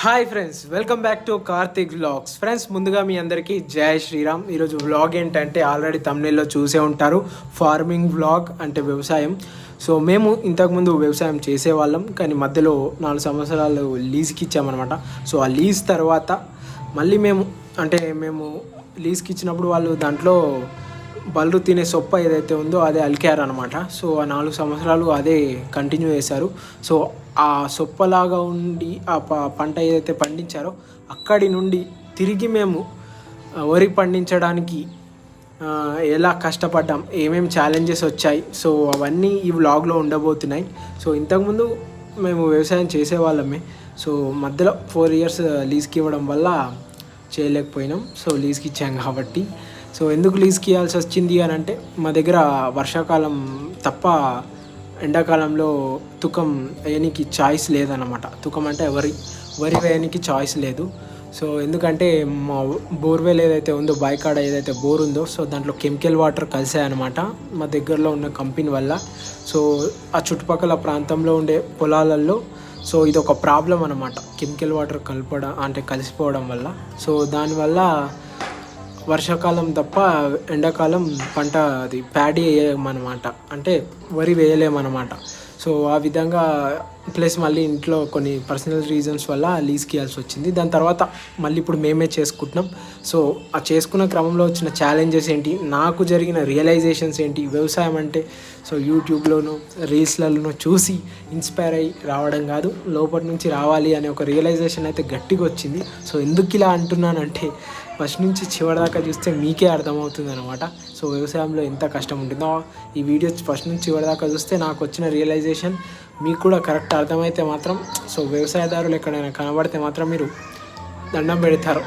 Hi friends, welcome back to Karthik vlogs. Friends, ముందుగా మీ అందరికీ జై శ్రీరామ్. ఈరోజు వ్లాగ్ ఏంటంటే ఆల్రెడీ థంబ్నెయిల్లో చూసే ఉంటారు, ఫార్మింగ్ వ్లాగ్ అంటే వ్యవసాయం. సో మేము ఇంతకుముందు వ్యవసాయం చేసేవాళ్ళం, కానీ మధ్యలో 4 సంవత్సరాలు లీజ్కి ఇచ్చామన్నమాట. సో ఆ లీజ్ తర్వాత మళ్ళీ మేము లీజ్కి ఇచ్చినప్పుడు వాళ్ళు దాంట్లో బళ్ళు తినే సొప్ప ఏదైతే ఉందో అదే అలికారు అనమాట. సో ఆ 4 సంవత్సరాలు అదే కంటిన్యూ చేశారు. సో ఆ సొప్పలాగా ఉండి ఆ పంట ఏదైతే పండించారో అక్కడి నుండి తిరిగి మేము వరి పండించడానికి ఎలా కష్టపడ్డాం, ఏమేమి ఛాలెంజెస్ వచ్చాయి, సో అవన్నీ ఈ వ్లాగ్లో ఉండబోతున్నాయి. సో ఇంతకుముందు మేము వ్యవసాయం చేసేవాళ్ళమే. సో మధ్యలో 4 years లీజ్కి ఇవ్వడం వల్ల చేయలేకపోయినాం. సో లీజ్కి ఇచ్చాం కాబట్టి. సో ఎందుకు లీజ్కి ఇవ్వాల్సి వచ్చింది అని అంటే, మా దగ్గర వర్షాకాలం తప్ప ఎండాకాలంలో తుకం వేయడానికి చాయిస్ లేదన్నమాట. తుకం అంటే వరి వేయడానికి చాయిస్ లేదు. సో ఎందుకంటే మా బోర్వెల్ ఏదైతే ఉందో, బాయికాడ ఏదైతే బోర్ ఉందో, సో దాంట్లో కెమికల్ వాటర్ కలిసాయన్నమాట మా దగ్గరలో ఉన్న కంపెనీ వల్ల. సో ఆ చుట్టుపక్కల ప్రాంతంలో ఉండే పొలాలలో సో ఇది ఒక ప్రాబ్లం అన్నమాట, కెమికల్ వాటర్ కలిసిపోవడం వల్ల. సో దానివల్ల వర్షాకాలం తప్ప ఎండాకాలం పంట అది ప్యాడీ వేయమన్నమాట, అంటే వరి వేయలేమన్నమాట. సో ఆ విధంగా ప్లస్ మళ్ళీ ఇంట్లో కొన్ని పర్సనల్ రీజన్స్ వల్ల లీజ్కి ఇవ్వాల్సి వచ్చింది. దాని తర్వాత మళ్ళీ ఇప్పుడు మేమే చేసుకుంటున్నాం. సో ఆ చేసుకున్న క్రమంలో వచ్చిన ఛాలెంజెస్ ఏంటి, నాకు జరిగిన రియలైజేషన్స్ ఏంటి, వ్యవసాయం అంటే సో యూట్యూబ్లోనూ రీల్స్లలోనూ చూసి ఇన్స్పైర్ అయ్యి రావడం కాదు, లోపటి నుంచి రావాలి అనే ఒక రియలైజేషన్ అయితే గట్టిగా వచ్చింది. సో ఎందుకు ఇలా అంటున్నానంటే, ఫస్ట్ నుంచి చివరి దాకా చూస్తే మీకే అర్థమవుతుంది అనమాట. సో వ్యవసాయంలో ఎంత కష్టం ఉంటుందో ఈ వీడియో ఫస్ట్ నుంచి చివరి దాకా చూస్తే నాకు వచ్చిన రియలైజేషన్ మీకు కూడా కరెక్ట్ అర్థమైతే మాత్రం, సో వ్యవసాయదారులు ఎక్కడైనా కనబడితే మాత్రం మీరు దండం పెడతారు.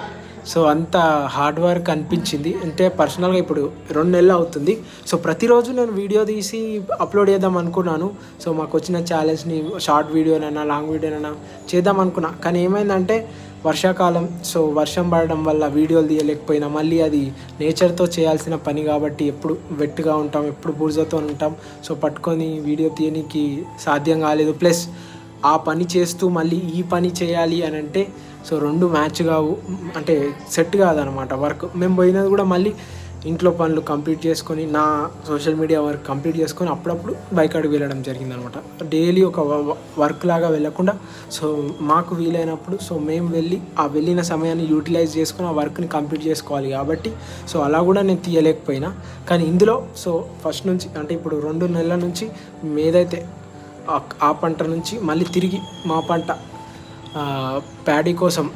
సో అంత హార్డ్ వర్క్ అనిపించింది. అంటే పర్సనల్గా ఇప్పుడు 2 నెలలు అవుతుంది. సో ప్రతిరోజు నేను వీడియో తీసి అప్లోడ్ చేద్దాం అనుకున్నాను. సో మాకు వచ్చిన ఛాలెంజ్ని షార్ట్ వీడియోనైనా లాంగ్ వీడియోనైనా చేద్దాం అనుకున్నా. కానీ ఏమైందంటే వర్షాకాలం, సో వర్షం పడడం వల్ల వీడియోలు తీయలేకపోయినా. మళ్ళీ అది నేచర్తో చేయాల్సిన పని కాబట్టి ఎప్పుడు వెట్గా ఉంటాం, ఎప్పుడు బురదతో ఉంటాం. సో పట్టుకొని వీడియో తీయడానికి సాధ్యం కాలేదు. ప్లస్ ఆ పని చేస్తూ మళ్ళీ ఈ పని చేయాలి అని అంటే సో 2 మ్యాచ్ కావు, అంటే సెట్ కాదనమాట వర్క్. మేము పోయినది కూడా మళ్ళీ ఇంట్లో పనులు కంప్లీట్ చేసుకొని, నా సోషల్ మీడియా వర్క్ కంప్లీట్ చేసుకొని అప్పుడప్పుడు బైకాడికి వెళ్ళడం జరిగిందనమాట. డైలీ ఒక వర్క్ లాగా వెళ్ళకుండా సో మాకు వీలైనప్పుడు సో మేము వెళ్ళిన సమయాన్ని యూటిలైజ్ చేసుకొని ఆ వర్క్ని కంప్లీట్ చేసుకోవాలి కాబట్టి సో అలా కూడా నేను తీయలేకపోయినా. కానీ ఇందులో సో ఫస్ట్ నుంచి అంటే ఇప్పుడు 2 నెలల నుంచి ఏదైతే ఆ పంట నుంచి మళ్ళీ తిరిగి మా పంట ప్యాడీ కోసం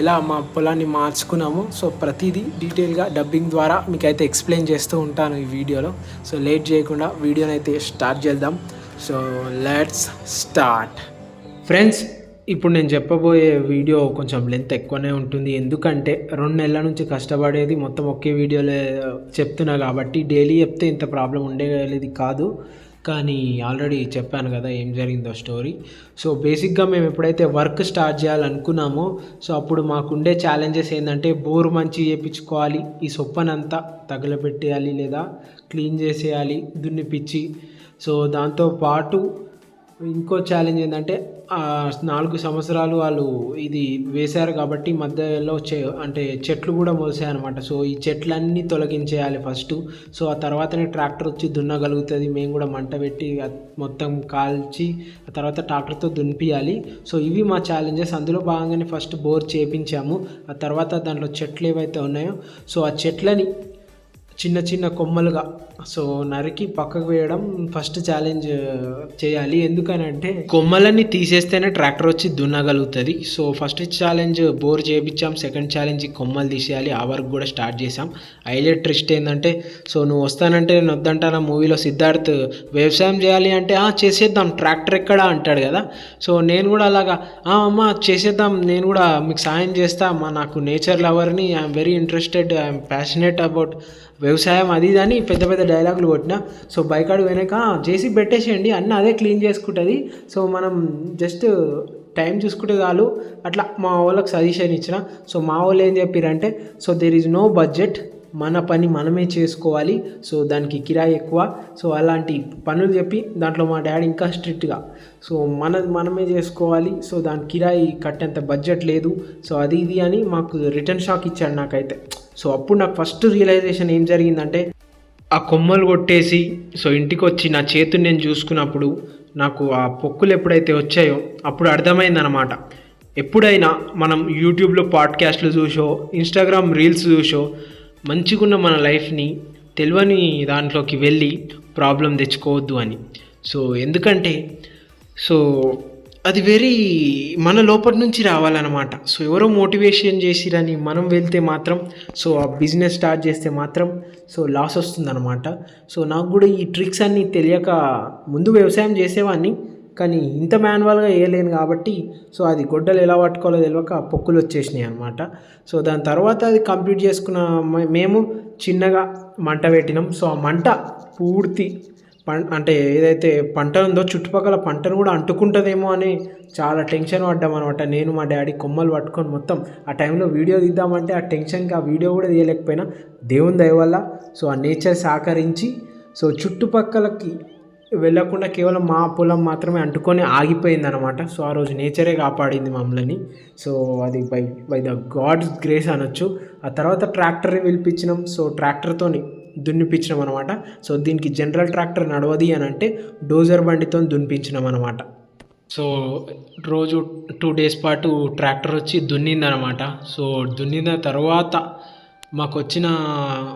ఎలా మా పొలాన్ని మార్చుకున్నామో సో ప్రతిదీ డీటెయిల్గా డబ్బింగ్ ద్వారా మీకైతే ఎక్స్ప్లెయిన్ చేస్తూ ఉంటాను ఈ వీడియోలో. సో లేట్ చేయకుండా వీడియోని అయితే స్టార్ట్ చేద్దాం. So let's start. ఫ్రెండ్స్, ఇప్పుడు నేను చెప్పబోయే వీడియో కొంచెం లెంత్ ఎక్కువనే ఉంటుంది, ఎందుకంటే 2 నెలల నుంచి కష్టపడేది మొత్తం ఒకే వీడియోలో చెప్తున్నా కాబట్టి. డైలీ చెప్తే ఇంత ప్రాబ్లం ఉండేది కాదు, కానీ ఆల్రెడీ చెప్పాను కదా ఏం జరిగిందో స్టోరీ. సో బేసిక్గా మేము ఎప్పుడైతే వర్క్ స్టార్ట్ చేయాలనుకున్నామో సో అప్పుడు మాకుండే ఛాలెంజెస్ ఏంటంటే, బోర్ మంచి చేయించుకోవాలి, ఈ సొప్పనంతా తగలబెట్టేయాలి లేదా క్లీన్ చేసేయాలి దున్నిపిచ్చి. సో దాంతోపాటు ఇంకో ఛాలెంజ్ ఏంటంటే 4 సంవత్సరాలు వాళ్ళు ఇది వేశారు కాబట్టి మధ్యలో అంటే చెట్లు కూడా మొలిసాయి అనమాట. సో ఈ చెట్లన్నీ తొలగించేయాలి ఫస్ట్. సో ఆ తర్వాతనే ట్రాక్టర్ వచ్చి దున్నగలుగుతుంది. మేము కూడా మంట పెట్టి మొత్తం కాల్చి ఆ తర్వాత ట్రాక్టర్తో దున్నిపియాలి. సో ఇవి మా ఛాలెంజెస్. అందులో భాగంగానే ఫస్ట్ బోర్ చేపించాము. ఆ తర్వాత దాంట్లో చెట్లు ఏవైతే ఉన్నాయో సో ఆ చెట్లని చిన్న చిన్న కొమ్మలుగా సో నరికి పక్కకు వేయడం ఫస్ట్ ఛాలెంజ్ చేయాలి. ఎందుకనంటే కొమ్మలన్నీ తీసేస్తేనే ట్రాక్టర్ వచ్చి దున్నగలుగుతుంది. సో ఫస్ట్ ఛాలెంజ్ బోర్ చేయించాం, సెకండ్ ఛాలెంజ్ కొమ్మలు తీసేయాలి. ఆ వర్క్ కూడా స్టార్ట్ చేసాం. హైలైట్ ట్విస్ట్ ఏంటంటే, సో నువ్వు వస్తానంటే నేను వద్దంటానా మూవీలో సిద్ధార్థ్ వ్యవసాయం చేయాలి అంటే చేసేద్దాం ట్రాక్టర్ ఎక్కడ అంటాడు కదా. సో నేను కూడా అలాగా అమ్మ చేసేద్దాం, నేను కూడా మీకు సాయం చేస్తా, నాకు నేచర్ లవర్ని, I'm very interested, I'm passionate about వ్యవసాయం అది ఇది అని పెద్ద పెద్ద డైలాగులు కొట్టిన. సో బైకాడు వెనక జేసీ పెట్టేసేయండి, అన్న అదే క్లీన్ చేసుకుంటుంది, సో మనం జస్ట్ టైం చూసుకుంటే చాలు అట్లా మా వాళ్ళకి సజెషన్ ఇచ్చిన. సో మా వాళ్ళు ఏం చెప్పారంటే, so there is no budget, మన పని మనమే చేసుకోవాలి, సో దానికి కిరాయి ఎక్కువ, సో అలాంటి పనులు చెప్పి దాంట్లో మా డాడీ ఇంకా స్ట్రిక్ట్గా సో మనమే చేసుకోవాలి, సో దాని కిరాయి కట్టేంత బడ్జెట్ లేదు, సో అది ఇది అని మాకు రిటర్న్ షాక్ ఇచ్చాడు నాకైతే. సో అప్పుడు నాకు ఫస్ట్ రియలైజేషన్ ఏం జరిగిందంటే, ఆ కొమ్మలు కొట్టేసి సో ఇంటికి వచ్చి నా చేతుని నేను చూసుకున్నప్పుడు నాకు ఆ పొక్కులు ఎప్పుడైతే వచ్చాయో అప్పుడు అర్థమైందనమాట. ఎప్పుడైనా మనం యూట్యూబ్లో పాడ్కాస్ట్లు చూసో ఇన్స్టాగ్రామ్ రీల్స్ చూసో మంచిగున్న మన లైఫ్ని తెలియని దాంట్లోకి వెళ్ళి ప్రాబ్లం తెచ్చుకోవద్దు అని. సో ఎందుకంటే సో అది వెరీ మన లోపల నుంచి రావాలన్నమాట. సో ఎవరో మోటివేషన్ చేసిరని మనం వెళ్తే మాత్రం సో ఆ బిజినెస్ స్టార్ట్ చేస్తే మాత్రం సో లాస్ వస్తుందన్నమాట. సో నాకు కూడా ఈ ట్రిక్స్ అన్నీ తెలియక ముందు వ్యవసాయం చేసేవాడిని, కానీ ఇంత మాన్యువల్గా వేయలేను కాబట్టి సో అది గొడ్డలు ఎలా పట్టుకోవాలో తెలియక పొక్కులు వచ్చేసినాయి అనమాట. సో దాని తర్వాత అది కంప్లీట్ చేసుకున్న మేము చిన్నగా మంట పెట్టినాం. సో ఆ మంట పూర్తి అంటే ఏదైతే పంట ఉందో చుట్టుపక్కల పంటను కూడా అంటుకుంటుందేమో అని చాలా టెన్షన్ పడ్డాం అనమాట. నేను మా డాడీ కొమ్మలు పట్టుకొని మొత్తం ఆ టైంలో వీడియో తీద్దామంటే ఆ టెన్షన్కి ఆ వీడియో కూడా తీయలేకపోయినా, దేవుని దయ వల్ల సో ఆ నేచర్ సహకరించి సో చుట్టుపక్కలకి వెళ్ళకుండా కేవలం మా పొలం మాత్రమే అంటుకొని ఆగిపోయింది అనమాట. సో ఆ రోజు నేచరే కాపాడింది మమ్మల్ని. సో అది బై ద గాడ్స్ గ్రేస్ అనొచ్చు. ఆ తర్వాత ట్రాక్టర్ని పిలిపించినాం. సో ట్రాక్టర్తోని దున్నిపించినాం అనమాట. సో దీనికి జనరల్ ట్రాక్టర్ నడవది అని అంటే డోజర్ బండితో దున్నిపించినాం అనమాట. సో రోజు 2 days పాటు ట్రాక్టర్ వచ్చి దున్నిందనమాట. సో దున్నిన తర్వాత మాకు వచ్చిన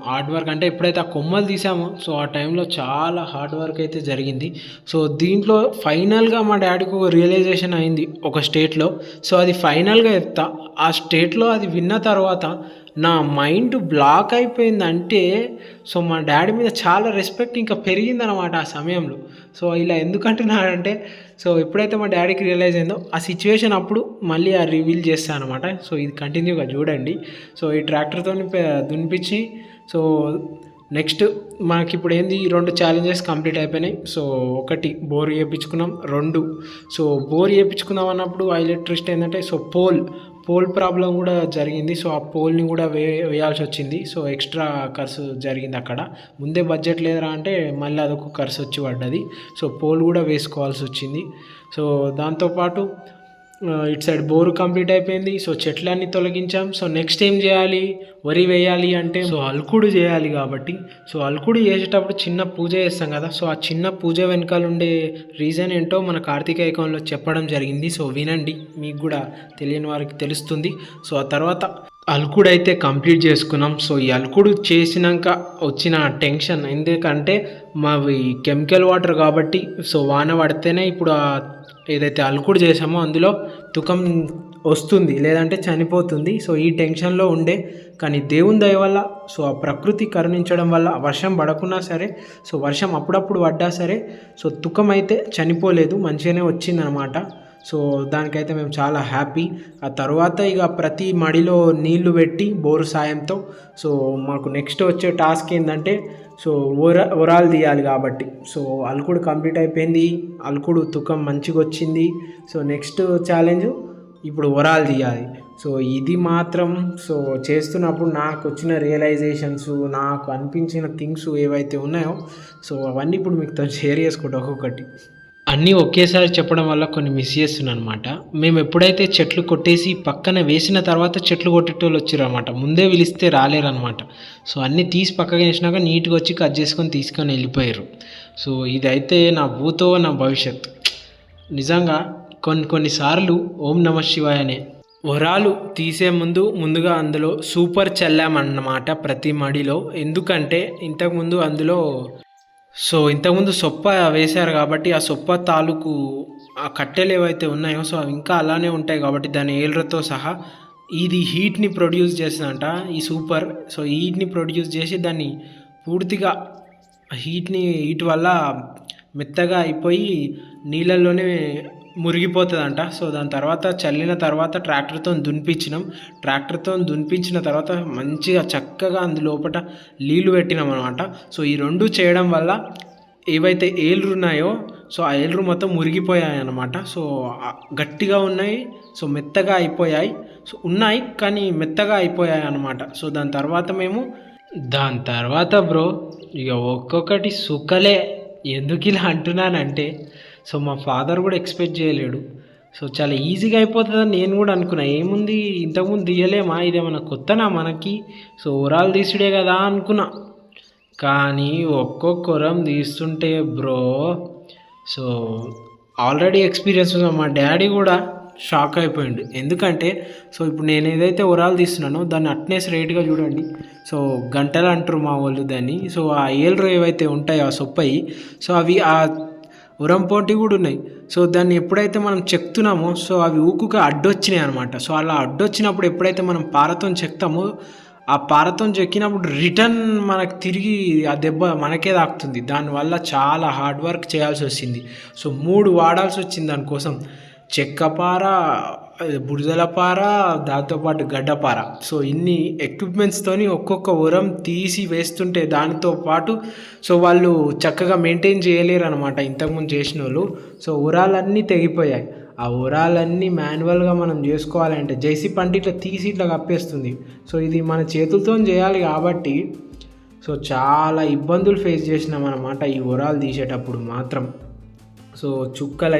హార్డ్ వర్క్ అంటే ఎప్పుడైతే ఆ కొమ్మలు తీసామో సో ఆ టైంలో చాలా హార్డ్ వర్క్ అయితే జరిగింది. సో దీంట్లో ఫైనల్గా మా డాడీకి ఒక రియలైజేషన్ అయింది ఒక స్టేట్లో. సో అది ఫైనల్గా చెప్తా. ఆ స్టేట్లో అది విన్న తర్వాత నా మైండ్ బ్లాక్ అయిపోయిందంటే సో మా డాడీ మీద చాలా రెస్పెక్ట్ ఇంకా పెరిగిందనమాట ఆ సమయంలో. సో ఇలా ఎందుకంటున్నానంటే సో ఎప్పుడైతే మా డాడీకి రియలైజ్ అయిందో ఆ సిచ్యువేషన్ అప్పుడు మళ్ళీ ఆ రివీల్ చేస్తాను అనమాట. సో ఇది కంటిన్యూగా చూడండి. సో ఈ ట్రాక్టర్తో దున్నిపించి సో నెక్స్ట్ మనకి ఇప్పుడు ఏంది 2 ఛాలెంజెస్ కంప్లీట్ అయిపోయినాయి. సో 1 బోర్ వేయించుకున్నాం, 2 సో బోర్ వేయించుకుందాం అన్నప్పుడు ఎలక్ట్రిసిటీ ఏంటంటే సో పోల్ ప్రాబ్లం కూడా జరిగింది. సో ఆ పోల్ని కూడా వేయాల్సి వచ్చింది. సో ఎక్స్ట్రా ఖర్చు జరిగింది అక్కడ. ముందే బడ్జెట్ లేదరా అంటే మళ్ళీ అదొక ఖర్చు వచ్చి పడ్డది. సో పోల్ కూడా వేసుకోవాల్సి వచ్చింది. సో దాంతోపాటు ఇటు సైడ్ బోరు కంప్లీట్ అయిపోయింది. సో చెట్లన్నీ తొలగించాం. సో నెక్స్ట్ ఏం చేయాలి, వరి వేయాలి అంటే సో అల్కుడు చేయాలి కాబట్టి సో అల్కుడు చేసేటప్పుడు చిన్న పూజ చేస్తాం కదా. సో ఆ చిన్న పూజ వెనకాల ఉండే రీజన్ ఏంటో మన కార్తీకేయంలో చెప్పడం జరిగింది. సో వినండి, మీకు కూడా తెలియని వారికి తెలుస్తుంది. సో ఆ తర్వాత అల్కుడు అయితే కంప్లీట్ చేసుకున్నాం. సో ఈ అల్కుడు చేసినాక వచ్చిన టెన్షన్ ఎందుకంటే మావి కెమికల్ వాటర్ కాబట్టి సో వాన పడితేనే ఇప్పుడు ఏదైతే అల్కుడు చేసామో అందులో తుకం వస్తుంది, లేదంటే చనిపోతుంది. సో ఈ టెన్షన్లో ఉండే, కానీ దేవుని దయ వల్ల సో ఆ ప్రకృతి కరుణించడం వల్ల వర్షం పడకున్నా సరే సో వర్షం అప్పుడప్పుడు పడ్డా సరే సో తుకం అయితే చనిపోలేదు, మంచిగానే వచ్చిందనమాట. సో దానికైతే మేము చాలా హ్యాపీ. ఆ తర్వాత ఇక ప్రతి మడిలో నీళ్లు పెట్టి బోరు సాయంతో సో మాకు నెక్స్ట్ వచ్చే టాస్క్ ఏంటంటే సో ఒరాలు తీయాలి కాబట్టి సో అల్కుడు కంప్లీట్ అయిపోయింది, అల్కుడు తుకం మంచిగా వచ్చింది. సో నెక్స్ట్ ఛాలెంజ్ ఇప్పుడు ఒరాలు తీయాలి. సో ఇది మాత్రం సో చేస్తున్నప్పుడు నాకు వచ్చిన రియలైజేషన్స్, నాకు అనిపించిన థింగ్స్ ఏవైతే ఉన్నాయో సో అవన్నీ ఇప్పుడు మీతో షేర్ చేసుకుంటాం ఒక్కొక్కటి. అన్నీ ఒకేసారి చెప్పడం వల్ల కొన్ని మిస్ చేస్తున్నాను అనమాట. మేము ఎప్పుడైతే చెట్లు కొట్టేసి పక్కన వేసిన తర్వాత చెట్లు కొట్టేటోళ్ళు వచ్చారనమాట, ముందే పిలిస్తే రాలేరనమాట. సో అన్నీ తీసి పక్కగా వేసినాక నీట్గా వచ్చి కట్ చేసుకొని తీసుకొని వెళ్ళిపోయారు. సో ఇదైతే నా భూతో నా భవిష్యత్. నిజంగా కొన్నిసార్లు ఓం నమ శివాయ అనే వరాలు తీసే ముందుగా అందులో సూపర్ చల్లామన్నమాట ప్రతి మడిలో. ఎందుకంటే ఇంతకుముందు అందులో ఇంతకుముందు సొప్ప వేశారు కాబట్టి ఆ సొప్ప తాలూకు ఆ కట్టెలు ఏవైతే ఉన్నాయో సో అవి ఇంకా అలానే ఉంటాయి కాబట్టి దాని ఏళ్ళతో సహా ఇది హీట్ని ప్రొడ్యూస్ చేస్తుందంట ఈ సూపర్. సో హీట్ని ప్రొడ్యూస్ చేసి దాన్ని పూర్తిగా హీట్ వల్ల మెత్తగా అయిపోయి నీళ్ళల్లోనే మురిగిపోతుందంట. సో దాని తర్వాత చల్లిన తర్వాత ట్రాక్టర్తో దున్నిపించిన తర్వాత మంచిగా చక్కగా అందులోపట నీళ్లు పెట్టినాం అనమాట. సో ఈ 2 చేయడం వల్ల ఏవైతే ఏళ్ళు ఉన్నాయో సో ఆ ఏళ్ళు మొత్తం మురిగిపోయాయి అన్నమాట. సో గట్టిగా ఉన్నాయి, సో మెత్తగా అయిపోయాయి. సో ఉన్నాయి కానీ మెత్తగా అయిపోయాయి అన్నమాట. సో దాని తర్వాత మేము దాని తర్వాత బ్రో ఇక ఒక్కొక్కటి సుక్కలే. ఎందుకు ఇలా అంటున్నానంటే సో మా ఫాదర్ కూడా ఎక్స్పెక్ట్ చేయలేడు. సో చాలా ఈజీగా అయిపోతుందని నేను కూడా అనుకున్నా. ఏముంది ఇంతకుముందు తీయలేమా, ఇదేమన్నా కొత్తనా మనకి, సో ఓరాలు తీసుడే కదా అనుకున్నా. కానీ ఒక్కొక్కరం తీస్తుంటే బ్రో సో ఆల్రెడీ ఎక్స్పీరియన్స్ ఉంది. మా డాడీ కూడా షాక్ అయిపోయిండు. ఎందుకంటే సో ఇప్పుడు నేను ఏదైతే ఓరాలు తీస్తున్నానో దాన్ని అట్నేసి రేట్గా చూడండి. సో గంటలు అంటారు మా వాళ్ళు దాన్ని. సో ఆ ఏళ్ళు ఏవైతే ఉంటాయో ఆ సొప్పయి, సో అవి ఆ ఉరంపోటి కూడా ఉన్నాయి. సో దాన్ని ఎప్పుడైతే మనం చెక్తున్నామో సో అవి ఊకుగా అడ్డొచ్చినాయి అనమాట. సో అలా అడ్డొచ్చినప్పుడు ఎప్పుడైతే మనం పారతో చెక్తామో ఆ పారతో చెక్కినప్పుడు రిటర్న్ మనకు తిరిగి ఆ దెబ్బ మనకే తాకుతుంది. దానివల్ల చాలా హార్డ్ వర్క్ చేయాల్సి వచ్చింది. సో 3 వాడాల్సి వచ్చింది దానికోసం. చెక్కపార, బురదల పార, దాంతోపాటు గడ్డపార. సో ఇన్ని ఎక్విప్మెంట్స్తోని ఒక్కొక్క ఉరం తీసి వేస్తుంటే దానితో పాటు సో వాళ్ళు చక్కగా మెయింటైన్ చేయలేరు అనమాట ఇంతకుముందు చేసిన వాళ్ళు. సో ఉరాలన్నీ తెగిపోయాయి. ఆ ఉరాలన్నీ మాన్యువల్గా మనం చేసుకోవాలంటే జైసీ పంట ఇట్లా తీసి ఇట్లా కప్పేస్తుంది. సో ఇది మన చేతులతో చేయాలి కాబట్టి సో చాలా ఇబ్బందులు ఫేస్ చేసినాం అన్నమాట ఈ ఉరాలు తీసేటప్పుడు మాత్రం. సో చుక్కలు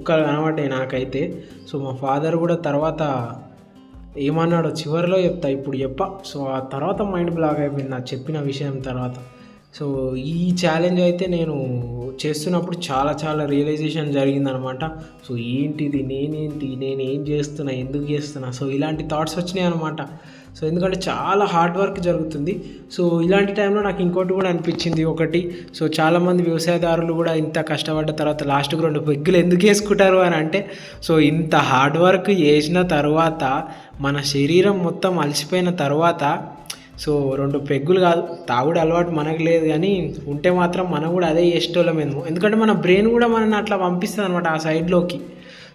కనబడ్డాయి నాకైతే. సో మా ఫాదర్ కూడా తర్వాత ఏమన్నాడో చివరిలో చెప్తా, ఇప్పుడు సో ఆ తర్వాత మైండ్ బ్లాక్ అయిపోయింది నాకు చెప్పిన విషయం తర్వాత. సో ఈ ఛాలెంజ్ అయితే నేను చేస్తున్నప్పుడు చాలా రియలైజేషన్ జరిగిందనమాట. సో ఏంటిది, నేను ఏం చేస్తున్నా, ఎందుకు చేస్తున్నా, సో ఇలాంటి థాట్స్ వచ్చినాయి అనమాట. సో ఎందుకంటే చాలా హార్డ్ వర్క్ జరుగుతుంది. సో ఇలాంటి టైంలో నాకు ఇంకోటి కూడా అనిపించింది ఒకటి. సో చాలామంది వ్యవసాయదారులు కూడా ఇంత కష్టపడ్డ తర్వాత లాస్ట్కి 2 పెగ్గులు ఎందుకు వేసుకుంటారు అని అంటే సో ఇంత హార్డ్ వర్క్ చేసిన తర్వాత మన శరీరం మొత్తం అలసిపోయిన తర్వాత సో 2 పెగ్గులు కాదు, తాగుడు అలవాటు మనకు లేదు కానీ ఉంటే మాత్రం మనం కూడా అదే చేసేటోళ్ళమేమో. ఎందుకంటే మన బ్రెయిన్ కూడా మనల్ని అట్లా పంపిస్తుంది అనమాట ఆ సైడ్లోకి.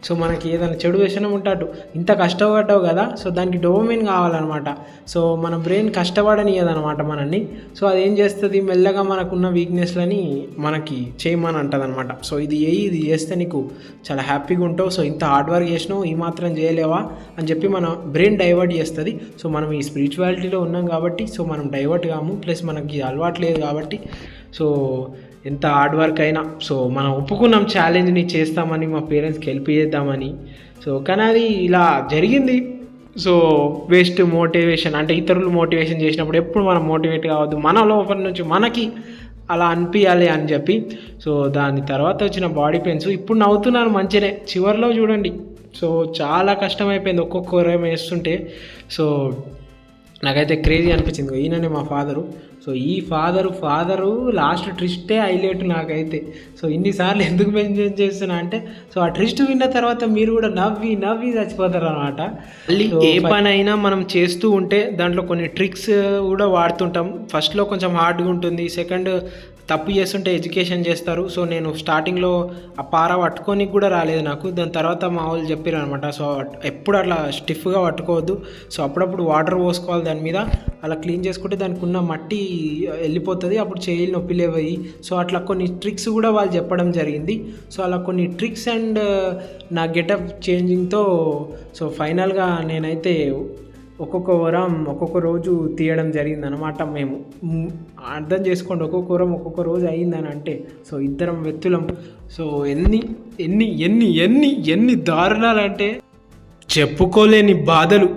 సో మనకి ఏదైనా చెడు వ్యసనం ఉంటాడు, ఇంత కష్టపడ్డావు కదా, సో దానికి డోపమైన్ కావాలన్నమాట. సో మన బ్రెయిన్ కష్టపడనియదనమాట మనల్ని. సో అది ఏం చేస్తుంది, మెల్లగా మనకున్న వీక్నెస్లని మనకి చేయమని అంటుంది అనమాట. సో ఇది చేస్తే నీకు చాలా హ్యాపీగా ఉంటావు, సో ఇంత హార్డ్ వర్క్ చేసినావు, ఈ మాత్రం చేయలేవా అని చెప్పి మన బ్రెయిన్ డైవర్ట్ చేస్తుంది. సో మనం ఈ స్పిరిచువాలిటీలో ఉన్నాం కాబట్టి సో మనం డైవర్ట్ కాము, ప్లస్ మనకి అలవాటు లేదు కాబట్టి సో ఎంత హార్డ్ వర్క్ అయినా సో మనం ఒప్పుకున్నాం ఛాలెంజ్ని చేస్తామని, మా పేరెంట్స్కి హెల్ప్ చేద్దామని. సో కానీ అది ఇలా జరిగింది. సో వేస్ట్ మోటివేషన్ అంటే ఇతరులు మోటివేషన్ చేసినప్పుడు ఎప్పుడు మనం మోటివేట్ కావద్దు, మన లోపల నుంచి మనకి అలా అనిపించాలి అని చెప్పి. సో దాని తర్వాత వచ్చిన బాడీ పెయిన్స్ ఇప్పుడు నవ్వుతున్నాను మంచిగానే, చివరిలో చూడండి సో చాలా కష్టమైపోయింది ఒక్కొక్క ఉరం వేస్తుంటే. సో నాకైతే క్రేజీ అనిపించింది. ఈయననే మా ఫాదరు. సో ఈ ఫాదరు లాస్ట్ ట్విస్టే హైలైట్ నాకైతే. సో ఇన్నిసార్లు ఎందుకు మెన్షన్ చేస్తున్నా అంటే సో ఆ ట్విస్ట్ విన్న తర్వాత మీరు కూడా నవ్వి చచ్చిపోతారు అనమాట. మళ్ళీ ఏ పని అయినా మనం చేస్తూ ఉంటే దాంట్లో కొన్ని ట్రిక్స్ కూడా వాడుతుంటాం. ఫస్ట్లో కొంచెం హార్డ్గా ఉంటుంది, సెకండ్ తప్పు చేస్తుంటే ఎడ్యుకేషన్ చేస్తారు. సో నేను స్టార్టింగ్లో ఆ పార పట్టుకొని కూడా రాలేదు నాకు. దాని తర్వాత మా వాళ్ళు చెప్పారు అనమాట, సో ఎప్పుడు అట్లా స్టిఫ్గా పట్టుకోవద్దు, సో అప్పుడప్పుడు వాటర్ పోసుకోవాలి దాని మీద, అలా క్లీన్ చేసుకుంటే దానికి ఉన్న మట్టి వెళ్ళిపోతుంది, అప్పుడు చేయి నొప్పి లేవయి. సో అట్లా కొన్ని ట్రిక్స్ కూడా వాళ్ళు చెప్పడం జరిగింది. సో అలా కొన్ని ట్రిక్స్ అండ్ నా గెటప్ చేంజింగ్తో సో ఫైనల్గా నేనైతే ఒక్కొక్క రోజు తీయడం జరిగింది అనమాట. మేము అర్థం చేసుకోండి, ఒక్కొక్క రోజు అయిందని అంటే సో ఇద్దరం వ్యక్తులం. సో ఎన్ని దారుణాలు అంటే చెప్పుకోలేని బాధలు.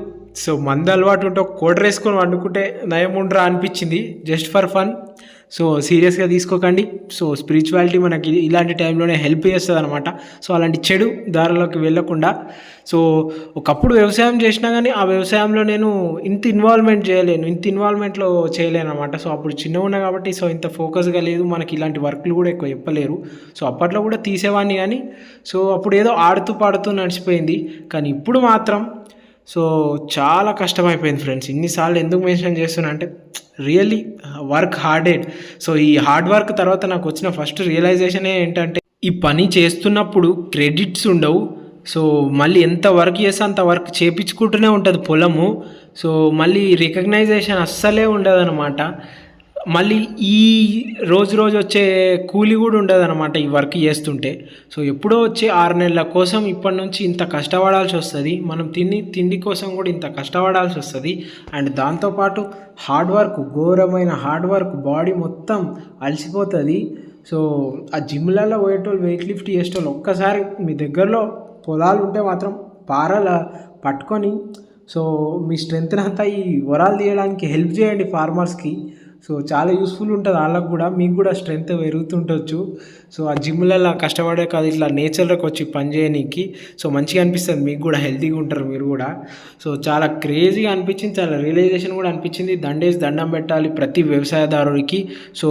సో మంద అలవాటు ఉంటే ఒక కోటర్ వేసుకొని వండుకుంటే నయముండ్రా అనిపించింది, జస్ట్ ఫర్ ఫన్. సో సీరియస్గా తీసుకోకండి. సో స్పిరిచువాలిటీ మనకి ఇలాంటి టైంలోనే హెల్ప్ చేస్తుంది అనమాట. సో అలాంటి చెడు దారిలోకి వెళ్ళకుండా. సో ఒకప్పుడు వ్యవసాయం చేసినా కానీ ఆ వ్యవసాయంలో నేను ఇంత ఇన్వాల్వ్మెంట్లో చేయలేను అనమాట. సో అప్పుడు చిన్నగా ఉన్నా కాబట్టి సో ఇంత ఫోకస్గా లేదు, మనకి ఇలాంటి వర్క్లు కూడా ఎక్కువ చెప్పలేరు. సో అప్పట్లో కూడా తీసేవాడిని కానీ సో అప్పుడు ఏదో ఆడుతూ పాడుతూ నడిచిపోయింది. కానీ ఇప్పుడు మాత్రం సో చాలా కష్టమైపోయింది ఫ్రెండ్స్. ఇన్నిసార్లు ఎందుకు మెన్షన్ చేస్తున్నా అంటే రియల్లీ వర్క్ హార్డెడ్. సో ఈ హార్డ్ వర్క్ తర్వాత నాకు వచ్చిన ఫస్ట్ రియలైజేషనే ఏంటంటే ఈ పని చేస్తున్నప్పుడు క్రెడిట్స్ ఉండవు. సో మళ్ళీ ఎంత వర్క్ చేస్తే అంత వర్క్ చేపించుకుంటూనే ఉంటుంది పొలము. సో మళ్ళీ రికగ్నైజేషన్ అస్సలే ఉండదు అనమాట. మళ్ళీ ఈ రోజు రోజు వచ్చే కూలి కూడా ఉండదు అనమాట ఈ వర్క్ చేస్తుంటే. సో ఎప్పుడో వచ్చే 6 నెలల కోసం ఇప్పటి నుంచి ఇంత కష్టపడాల్సి వస్తుంది. మనం తిండి కోసం కూడా ఇంత కష్టపడాల్సి వస్తుంది. అండ్ దాంతోపాటు హార్డ్ వర్క్, ఘోరమైన హార్డ్ వర్క్, బాడీ మొత్తం అలసిపోతుంది. సో ఆ జిమ్లలో పోయేటోళ్ళు, వెయిట్ లిఫ్ట్ చేసేటోళ్ళు ఒక్కసారి మీ దగ్గరలో పొలాలు ఉంటే మాత్రం పారల పట్టుకొని సో మీ స్ట్రెంగ్త్ అంతా ఈ వరాలు తీయడానికి హెల్ప్ చేయండి ఫార్మర్స్కి. సో చాలా యూస్ఫుల్ ఉంటుంది వాళ్ళకు కూడా, మీకు కూడా స్ట్రెంగ్త్ పెరుగుతుండొచ్చు. సో ఆ జిమ్లలో కష్టపడే కాదు, ఇట్లా నేచర్లోకి వచ్చి పని చేయడానికి సో మంచిగా అనిపిస్తుంది, మీకు కూడా హెల్తీగా ఉంటారు మీరు కూడా. సో చాలా క్రేజీగా అనిపించింది, చాలా రియలైజేషన్ కూడా అనిపించింది. దండం పెట్టాలి ప్రతి వ్యవసాయదారుడికి. సో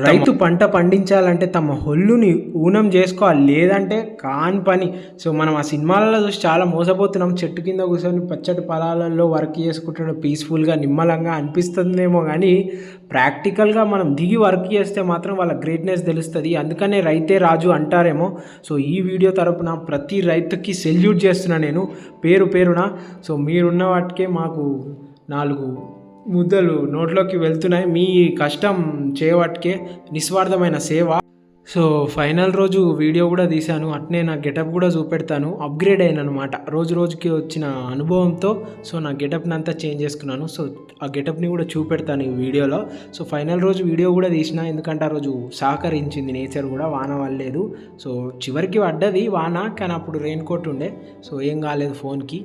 రైతు పంట పండించాలంటే తమ హొల్లుని ఊనం చేసుకోవాలి, లేదంటే కాని పని. సో మనం ఆ సినిమాలలో చూసి చాలా మోసపోతున్నాం. చెట్టు కింద కూర్చొని పచ్చటి పొలాలలో వర్క్ చేసుకుంటున్న పీస్ఫుల్గా నిమ్మలంగా అనిపిస్తుందేమో, కానీ ప్రాక్టికల్గా మనం దిగి వర్క్ చేస్తే మాత్రం వాళ్ళ గ్రేట్నెస్ తెలుస్తుంది. అందుకనే రైతే రాజు అంటారేమో. సో ఈ వీడియో తరపున ప్రతి రైతుకి సెల్యూట్ చేస్తున్నా నేను పేరున. సో మీరున్న వాటికే మాకు 4 ముద్దలు నోట్లోకి వెళ్తున్నాయి, మీ కష్టం చేయవాటికే నిస్వార్థమైన సేవ. సో ఫైనల్ రోజు వీడియో కూడా తీశాను, అట్నే నా గెటప్ కూడా చూపెడతాను. అప్గ్రేడ్ అయిన అనమాట రోజుకి వచ్చిన అనుభవంతో. సో నా గెటప్ని అంతా చేంజ్ చేసుకున్నాను. సో ఆ గెటప్ని కూడా చూపెడతాను ఈ వీడియోలో. సో ఫైనల్ రోజు వీడియో కూడా తీసిన, ఎందుకంటే ఆ రోజు సహకరించింది నేచర్ కూడా, వాన పడలేదు. సో చివరికి పడ్డది వాన, కానీ అప్పుడు రెయిన్ కోట్ ఉండే, సో ఏం కాలేదు ఫోన్కి.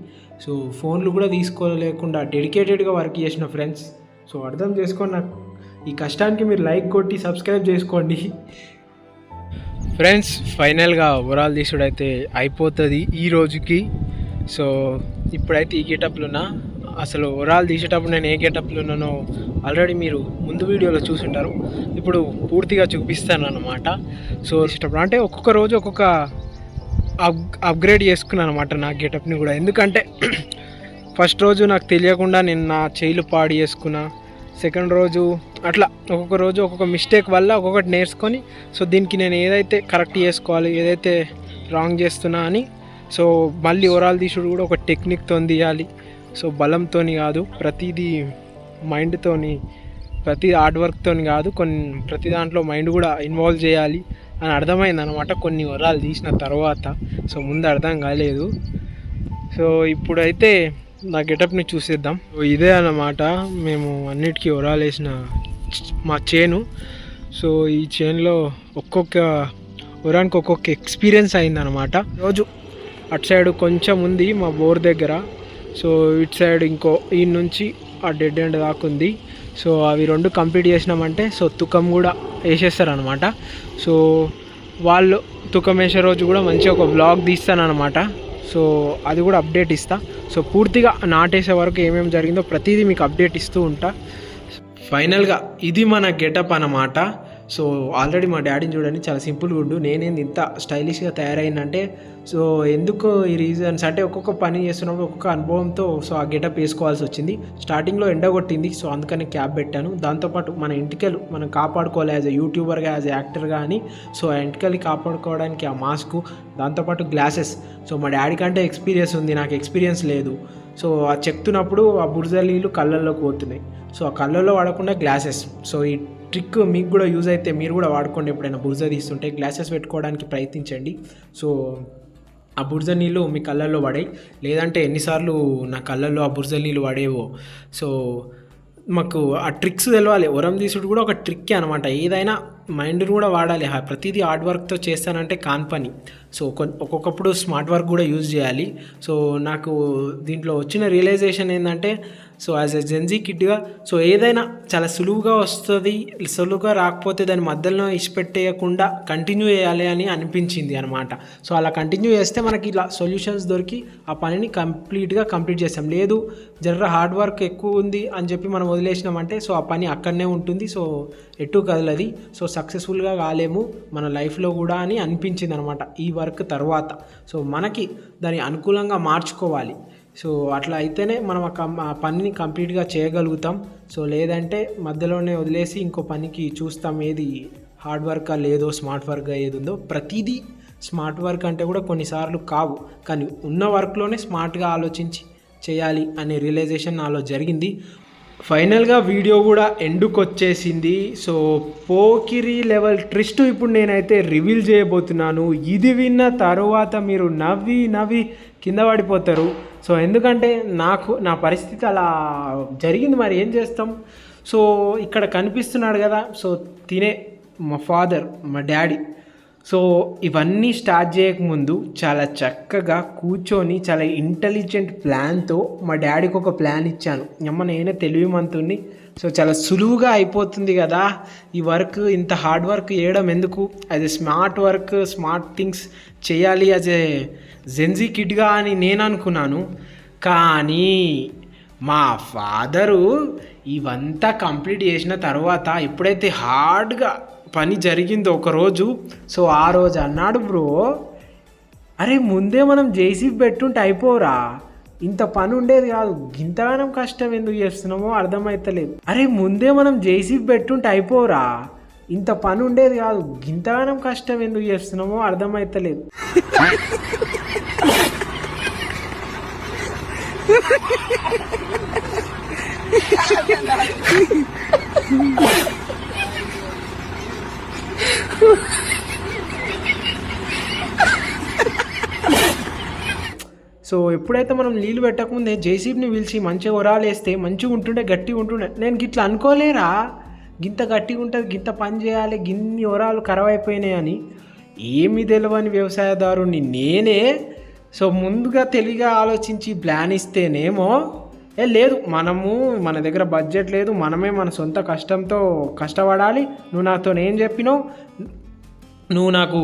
సో ఫోన్లు కూడా తీసుకోలేకుండా డెడికేటెడ్గా వర్క్ చేసిన ఫ్రెండ్స్. సో అర్థం చేసుకోండి, నాకు ఈ కష్టానికి మీరు లైక్ కొట్టి సబ్స్క్రైబ్ చేసుకోండి ఫ్రెండ్స్. ఫైనల్గా ఓవరాల్ తీసుడు అయితే అయిపోతుంది ఈ రోజుకి. సో ఇప్పుడైతే ఈ గెటప్లు ఉన్నా, అసలు ఓవరాల్ తీసేటప్పుడు నేను ఏ గెటప్లు ఉన్నానో ఆల్రెడీ మీరు ముందు వీడియోలో చూసుంటారు. ఇప్పుడు పూర్తిగా చూపిస్తాను అన్నమాట. సో తీసేటప్పుడు అంటే ఒక్కొక్క రోజు ఒక్కొక్క అప్గ్రేడ్ చేసుకున్నాను అనమాట నా గెటప్ని కూడా. ఎందుకంటే ఫస్ట్ రోజు నాకు తెలియకుండా నేను నా చేయిలు పాడు చేసుకున్నా, సెకండ్ రోజు అట్లా ఒక్కొక్క రోజు ఒక్కొక్క మిస్టేక్ వల్ల ఒక్కొక్కటి నేర్చుకొని, సో దీనికి నేను ఏదైతే కరెక్ట్ చేసుకోవాలి, ఏదైతే రాంగ్ చేస్తున్నా అని. సో మళ్ళీ ఓవరాల్ తీసుడు కూడా ఒక టెక్నిక్తో తీయాలి. సో బలంతో కాదు, ప్రతిదీ మైండ్తోని, ప్రతి హార్డ్ వర్క్తో కాదు, ప్రతి దాంట్లో మైండ్ కూడా ఇన్వాల్వ్ చేయాలి అని అర్థమైంది అనమాట కొన్ని ఓవరాల్ తీసిన తర్వాత. సో ముందు అర్థం కాలేదు. సో ఇప్పుడైతే నా గెటప్ని చూసేద్దాం. ఇదే అన్నమాట మేము అన్నిటికీ ఓవరాల్ వేసిన మా చేను. సో ఈ చేనులో ఒక్కొక్క ఓరానికి ఒక్కొక్క ఎక్స్పీరియన్స్ అయిందనమాట. రోజు అటు సైడ్ కొంచెం ఉంది మా బోర్ దగ్గర, సో ఇటు సైడ్ ఇంకో ఈ నుంచి ఆ డెడ్ ఎండ్ దాకా ఉంది. సో అవి 2 కంప్లీట్ చేసినామంటే సో తుకం కూడా వేసేస్తారనమాట. సో వాళ్ళు తుకం వేసే రోజు కూడా మంచిగా ఒక వ్లాగ్ తీస్తానమాట. సో అది కూడా అప్డేట్ ఇస్తా. సో పూర్తిగా నాటేసే వరకు ఏమేమి జరిగిందో ప్రతిదీ మీకు అప్డేట్ ఇస్తూ ఉంటా. ఫైనల్గా ఇది మన గెటప్ అన్నమాట. సో ఆల్రెడీ మా డాడీని చూడండి, చాలా సింపుల్గా ఉండు, నేనేంది ఇంత స్టైలిష్గా తయారైందంటే సో ఎందుకు ఈ రీజన్స్ అంటే ఒక్కొక్క పని చేస్తున్నప్పుడు ఒక్కొక్క అనుభవంతో సో ఆ గెటప్ వేసుకోవాల్సి వచ్చింది. స్టార్టింగ్లో ఎండ కొట్టింది, సో అందుకని క్యాప్ పెట్టాను. దాంతోపాటు మన ఇంటికలు మనం కాపాడుకోవాలి యాజ్ ఎ యూట్యూబర్గా, యాజ్ ఎ యాక్టర్గా అని. సో ఆ ఇంటికల్ని కాపాడుకోవడానికి ఆ మాస్కు, దాంతోపాటు గ్లాసెస్. సో మా డాడీ కంటే ఎక్స్పీరియన్స్ ఉంది, నాకు ఎక్స్పీరియన్స్ లేదు. సో ఆ చెప్తున్నప్పుడు ఆ బురద నీళ్ళు కళ్ళల్లోకి పోతున్నాయి. సో ఆ కళ్ళల్లో వాడకుండా గ్లాసెస్. సో ఈ ట్రిక్ మీకు కూడా యూజ్ అయితే మీరు కూడా వాడుకోండి. ఎప్పుడైనా బురద తీస్తుంటే గ్లాసెస్ పెట్టుకోవడానికి ప్రయత్నించండి. సో ఆ బురద నీళ్ళు మీ కళ్ళల్లో పడాయి, లేదంటే ఎన్నిసార్లు నా కళ్ళల్లో ఆ బురద నీళ్ళు పడేవో. సో మాకు ఆ ట్రిక్స్ తెలవాలి. వరం తీసుడు కూడా ఒక ట్రిక్కే అనమాట. ఏదైనా మైండ్ని కూడా వాడాలి. ప్రతిదీ హార్డ్ వర్క్తో చేస్తానంటే కాని పని. సో ఒక్కొక్కప్పుడు స్మార్ట్ వర్క్ కూడా యూజ్ చేయాలి. సో నాకు దీంట్లో వచ్చిన రియలైజేషన్ ఏంటంటే సో యాజ్ ఎ జెన్జీ కిడ్గా సో ఏదైనా చాలా సులువుగా వస్తుంది, సులువుగా రాకపోతే దాని మధ్యలో ఇచ్చిపెట్టేయకుండా కంటిన్యూ చేయాలి అని అనిపించింది అనమాట. సో అలా కంటిన్యూ చేస్తే మనకి ఇలా సొల్యూషన్స్ దొరికి ఆ పనిని కంప్లీట్ చేస్తాం. లేదు జర్ర హార్డ్ వర్క్ ఎక్కువ ఉంది అని చెప్పి మనం వదిలేసినామంటే సో ఆ పని అక్కడనే ఉంటుంది. సో ఎటు కదలది. సో సక్సెస్ఫుల్గా కాలేము మన లైఫ్లో కూడా అని అనిపించింది అనమాట ఈ వర్క్ తర్వాత. సో మనకి దాన్ని అనుకూలంగా మార్చుకోవాలి. సో అట్లా అయితేనే మనం ఆ పనిని కంప్లీట్గా చేయగలుగుతాం. సో లేదంటే మధ్యలోనే వదిలేసి ఇంకో పనికి చూస్తాం, ఏది హార్డ్ వర్క్ లేదో స్మార్ట్ వర్క్గా ఏది ఉందో. ప్రతిదీ స్మార్ట్ వర్క్ అంటే కూడా కొన్నిసార్లు కావు, కానీ ఉన్న వర్క్లోనే స్మార్ట్గా ఆలోచించి చేయాలి అనే రియలైజేషన్ నాలో జరిగింది. ఫైనల్గా వీడియో కూడా ఎండుకు వచ్చేసింది. సో పోకిరి లెవెల్ ట్విస్ట్ ఇప్పుడు నేనైతే రివీల్ చేయబోతున్నాను. ఇది విన్న తర్వాత మీరు నవ్వి నవ్వి కింద పడిపోతారు. సో ఎందుకంటే నా పరిస్థితి అలా జరిగింది, మరి ఏం చేస్తాం. సో ఇక్కడ కనిపిస్తున్నాడు కదా, సో తినే మా ఫాదర్, మా డాడీ. సో ఇవన్నీ స్టార్ట్ చేయకముందు చాలా చక్కగా కూర్చొని చాలా ఇంటెలిజెంట్ ప్లాన్తో మా డాడీకి ఒక ప్లాన్ ఇచ్చాను. అమ్మ నేనే తెలివిమంతుణ్ణి, సో చాలా సులువుగా అయిపోతుంది కదా ఈ వర్క్, ఇంత హార్డ్ వర్క్ చేయడం ఎందుకు, అది స్మార్ట్ వర్క్ స్మార్ట్ థింగ్స్ చేయాలి యాజ్ ఏ జెన్జీ కిడ్గా అని నేను అనుకున్నాను. కానీ మా ఫాదరు ఇవంతా కంప్లీట్ చేసిన తర్వాత ఎప్పుడైతే హార్డ్గా పని జరిగిందో ఒకరోజు, సో ఆ రోజు అన్నాడు, బ్రో అరే ముందే మనం జేసీబీ పెట్టుంటే అయిపోరా, ఇంత పని ఉండేది కాదు, ఇంతగానం కష్టం ఎందుకు చేస్తున్నామో అర్థమవుతలేదు. అరే ముందే మనం జేసీబీ పెట్టుంటే అయిపోరా, ఇంత పని ఉండేది కాదు, ఇంతగానం కష్టం ఎందుకు చేస్తున్నామో అర్థమవుతలేదు. సో ఎప్పుడైతే మనం నీళ్ళు పెట్టకముందే జేసీబీని పిలిచి మంచిగా ఒరాలు వేస్తే మంచిగా ఉంటుండే, గట్టిగా ఉంటుండే. నేను గిట్లా అనుకోలేరా, గింత గట్టిగా ఉంటుంది, గింత పని చేయాలి, గిన్ని ఒరాలు ఖరాబ్ అయిపోయినాయి అని. ఏమి తెలియని వ్యవసాయదారుని నేనే సో ముందుగా తెలివిగా ఆలోచించి ప్లాన్ ఇస్తేనేమో లేదు, మన దగ్గర బడ్జెట్ లేదు, మనమే మన సొంత కష్టంతో కష్టపడాలి, నువ్వు నాతో ఏం చెప్పినావు, నువ్వు నాకు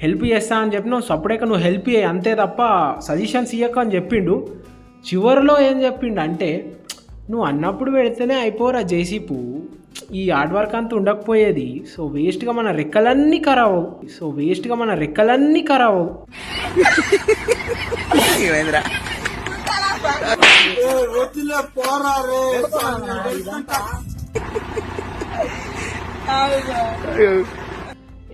హెల్ప్ చేస్తా అని చెప్పినావు, సపరేట్గా నువ్వు హెల్ప్ చేయి అంతే తప్ప సజెషన్స్ ఇవ్వక అని చెప్పిండు. చివరిలో ఏం చెప్పిండు అంటే, నువ్వు అన్నప్పుడు పెడితేనే అయిపోరా జేసీబీ, ఈ హార్డ్ వర్క్ అంతా ఉండకపోయేది, సో వేస్ట్గా మన రెక్కలన్నీ ఖరాబవు,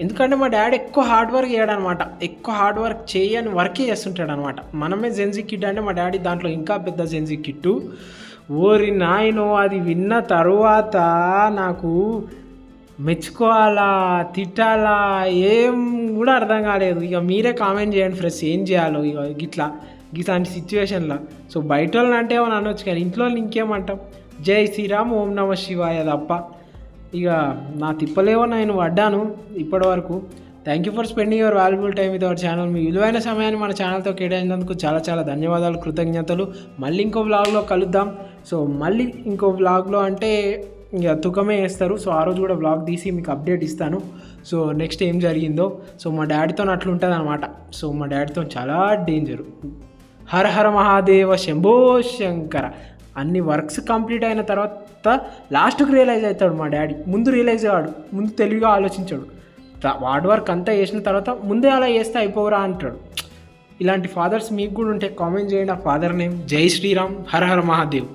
ఎందుకంటే మా డాడీ ఎక్కువ హార్డ్ వర్క్ చేయడనమాట, ఎక్కువ హార్డ్ వర్క్ చేయని వర్కే చేస్తుంటాడు అనమాట. మనమే జెన్జీ కిట్ అంటే మా డాడీ దాంట్లో ఇంకా పెద్ద జెన్జీ కిట్టు. ఓరి నాయనో, అది విన్న తరువాత నాకు మెచ్చుకోవాలా తిట్టాలా ఏం కూడా అర్థం కాలేదు. ఇక మీరే కామెంట్ చేయండి ఫ్రెండ్స్, ఏం చేయాలో ఇక ఇట్లాంటి సిచ్యువేషన్లో. సో బయట వాళ్ళని అంటే ఏమని అనొచ్చు, కానీ ఇంట్లో ఇంకేమంటాం, జై శ్రీరామ్ ఓం నమ శివాయ తప్ప. ఇక నా తిప్పలేవో నేను పడ్డాను ఇప్పటి వరకు. Thank you for spending your valuable time with our channel. మీ విలువైన సమయాన్ని మన ఛానల్తో కేటాయించినందుకు చాలా చాలా ధన్యవాదాలు, కృతజ్ఞతలు. మళ్ళీ ఇంకో వ్లాగ్లో కలుద్దాం. సో మళ్ళీ ఇంకో వ్లాగ్లో అంటే ఇక తుకమే వేస్తారు, సో ఆ రోజు కూడా వ్లాగ్ తీసి మీకు అప్డేట్ ఇస్తాను. సో నెక్స్ట్ ఏం జరిగిందో. సో మా డాడీతో అట్లుంటుంది అనమాట. సో మా డాడీతో చాలా డేంజరు. హర హర మహాదేవ శంభో శంకర. అన్ని వర్క్స్ కంప్లీట్ అయిన తర్వాత లాస్ట్కి రియలైజ్ అవుతాడు మా డాడీ. ముందు రియలైజ్ అయ్యాడు, ముందు తెలివిగా ఆలోచించాడు. హార్డ్ వర్క్ అంతా చేసిన తర్వాత ముందే అలా చేస్తే అయిపోరా అంటాడు. ఇలాంటి ఫాదర్స్ మీకు కూడా ఉంటే కామెంట్ చేయండి. ఆ ఫాదర్ నేమ్ జై శ్రీరామ్, హర హర మహాదేవ్.